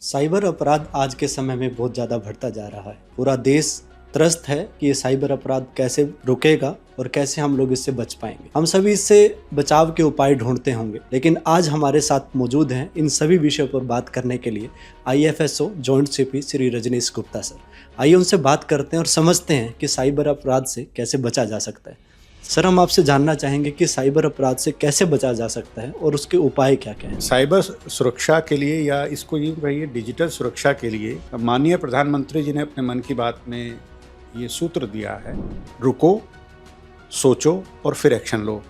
Cyber अपराध आज के समय में बहुत ज़्यादा बढ़ता जा रहा है। पूरा देश त्रस्त है कि ये साइबर अपराध कैसे रुकेगा और कैसे हम लोग इससे बच पाएंगे। हम सभी इससे बचाव के उपाय ढूंढते होंगे, लेकिन आज हमारे साथ मौजूद हैं इन सभी विषयों पर बात करने के लिए IFSO joint CP Shri Rajneesh Gupta sir. आइए उनसे बात करते हैं और समझते हैं कि साइबर अपराध से कैसे बचा जा सकता है। सर, हम आपसे जानना चाहेंगे कि साइबर अपराध से कैसे बचा जा सकता है और उसके उपाय क्या क्या हैं। साइबर सुरक्षा के लिए, या इसको यूँ कहिए डिजिटल सुरक्षा के लिए, माननीय प्रधानमंत्री जी ने अपने मन की बात में ये सूत्र दिया है, रुको, सोचो और फिर एक्शन लो।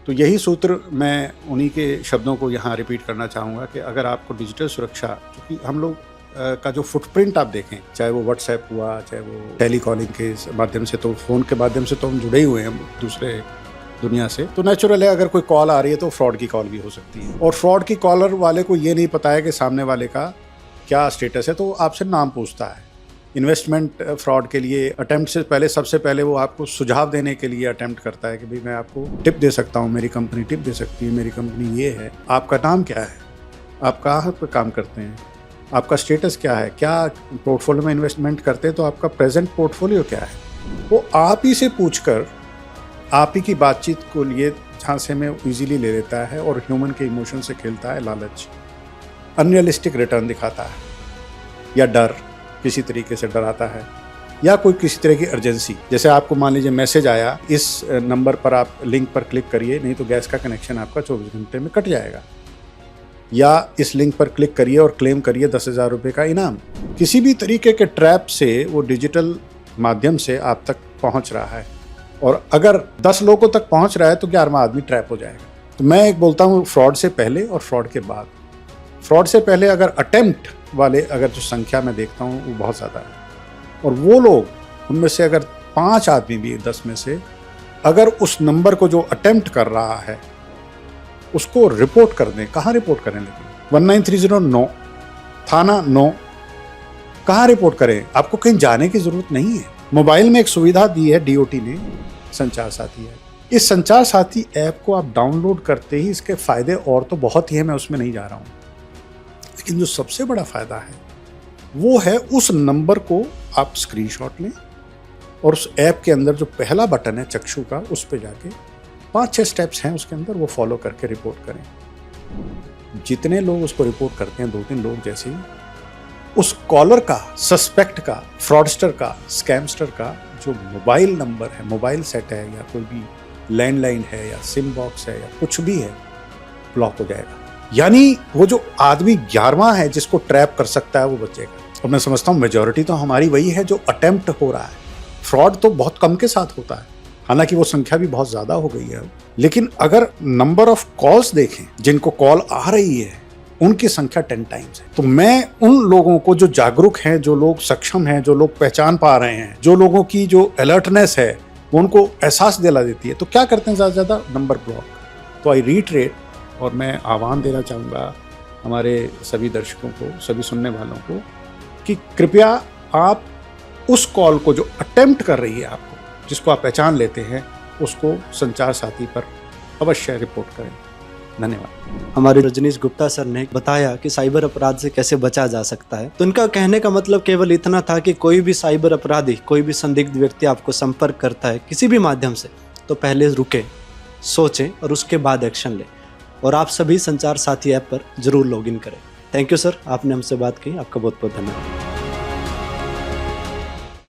तो यही सूत्र मैं उन्हीं के शब्दों को यहाँ रिपीट करना चाहूँगा कि अगर आपको डिजिटल सुरक्षा, क्योंकि हम लोग का जो फुटप्रिंट आप देखें, चाहे वो व्हाट्सएप हुआ, चाहे वो टेलीकॉलिंग के माध्यम से, तो फ़ोन के माध्यम से तो हम जुड़े ही हुए हैं दूसरे दुनिया से, तो नेचुरल है अगर कोई कॉल आ रही है तो फ्रॉड की कॉल भी हो सकती है। और फ्रॉड की कॉलर वाले को ये नहीं पता है कि सामने वाले का क्या स्टेटस है, तो आपसे नाम पूछता है। इन्वेस्टमेंट फ्रॉड के लिए अटेम्प्ट से पहले, सबसे पहले वो आपको सुझाव देने के लिए अटेम्प्ट करता है कि भाई मैं आपको टिप दे सकता हूँ, मेरी कंपनी टिप दे सकती है, मेरी कंपनी ये है, आपका नाम क्या है, आप कहाँ पर काम करते हैं, आपका स्टेटस क्या है, क्या पोर्टफोलियो में इन्वेस्टमेंट करते हैं तो आपका प्रेजेंट पोर्टफोलियो क्या है। वो आप ही से पूछकर आप ही की बातचीत को लिए झांसे में इजीली ले लेता है और ह्यूमन के इमोशन से खेलता है। लालच, अनरियलिस्टिक रिटर्न दिखाता है, या डर, किसी तरीके से डराता है, या कोई किसी तरह की अर्जेंसी, जैसे आपको मान लीजिए मैसेज आया, इस नंबर पर आप लिंक पर क्लिक करिए नहीं तो गैस का कनेक्शन आपका 24 घंटे में कट जाएगा, या इस लिंक पर क्लिक करिए और क्लेम करिए 10,000 रुपये का इनाम। किसी भी तरीके के ट्रैप से वो डिजिटल माध्यम से आप तक पहुंच रहा है, और अगर 10 लोगों तक पहुंच रहा है तो 11वां आदमी ट्रैप हो जाएगा। तो मैं एक बोलता हूँ, फ्रॉड से पहले और फ्रॉड के बाद। फ्रॉड से पहले अगर अटेम्प्ट वाले, अगर जो संख्या मैं देखता हूँ वो बहुत ज़्यादा है, और वो लोग, उनमें से अगर 5 आदमी भी 10 में से अगर उस नंबर को जो अटेम्प्ट कर रहा है उसको रिपोर्ट कर दें, कहाँ रिपोर्ट करें, लेकिन 1930 नो, थाना नो, कहाँ रिपोर्ट करें, आपको कहीं जाने की जरूरत नहीं है। मोबाइल में एक सुविधा दी है DOT ने, संचार साथी है। इस संचार साथी ऐप को आप डाउनलोड करते ही इसके फायदे और तो बहुत ही है, मैं उसमें नहीं जा रहा हूँ, लेकिन जो सबसे बड़ा फायदा है वो है उस नंबर को आप स्क्रीनशॉट लें और उस ऐप के अंदर जो पहला बटन है चक्षु का, उस पर जाके 5-6 स्टेप्स हैं उसके अंदर, वो फॉलो करके रिपोर्ट करें। जितने लोग उसको रिपोर्ट करते हैं, 2-3 लोग जैसे ही, उस कॉलर का, सस्पेक्ट का, फ्रॉडस्टर का, स्कैमस्टर का जो मोबाइल नंबर है, मोबाइल सेट है, या कोई भी लैंडलाइन है, या सिम बॉक्स है, या कुछ भी है, ब्लॉक हो जाएगा। यानी वो जो आदमी 11वां है जिसको ट्रैप कर सकता है वो बचेगा। और मैं समझता हूँ मेजॉरिटी तो हमारी वही है जो अटेम्प्ट हो रहा है। फ्रॉड तो बहुत कम के साथ होता है, हालांकि वो संख्या भी बहुत ज़्यादा हो गई है, लेकिन अगर नंबर ऑफ कॉल्स देखें, जिनको कॉल आ रही है उनकी संख्या 10 टाइम्स है। तो मैं उन लोगों को जो जागरूक हैं, जो लोग सक्षम हैं, जो लोग पहचान पा रहे हैं, जो लोगों की जो अलर्टनेस है वो उनको एहसास दिला देती है, तो क्या करते हैं, ज़्यादा से ज़्यादा नंबर ब्लॉक। तो आई रीट्रेट, और मैं आह्वान देना चाहूँगा हमारे सभी दर्शकों को, सभी सुनने वालों को, कि कृपया आप उस कॉल को जो अटेम्प्ट कर रही है आपको, जिसको आप पहचान लेते हैं, उसको संचार साथी पर अवश्य रिपोर्ट करें। धन्यवाद। हमारे रजनीश गुप्ता सर ने बताया कि साइबर अपराध से कैसे बचा जा सकता है। तो इनका कहने का मतलब केवल इतना था कि कोई भी साइबर अपराधी, कोई भी संदिग्ध व्यक्ति आपको संपर्क करता है किसी भी माध्यम से, तो पहले रुके, सोचें और उसके बाद एक्शन लें। और आप सभी संचार साथी ऐप पर जरूर लॉगिन करें। थैंक यू सर, आपने हमसे बात की, आपका बहुत बहुत धन्यवाद।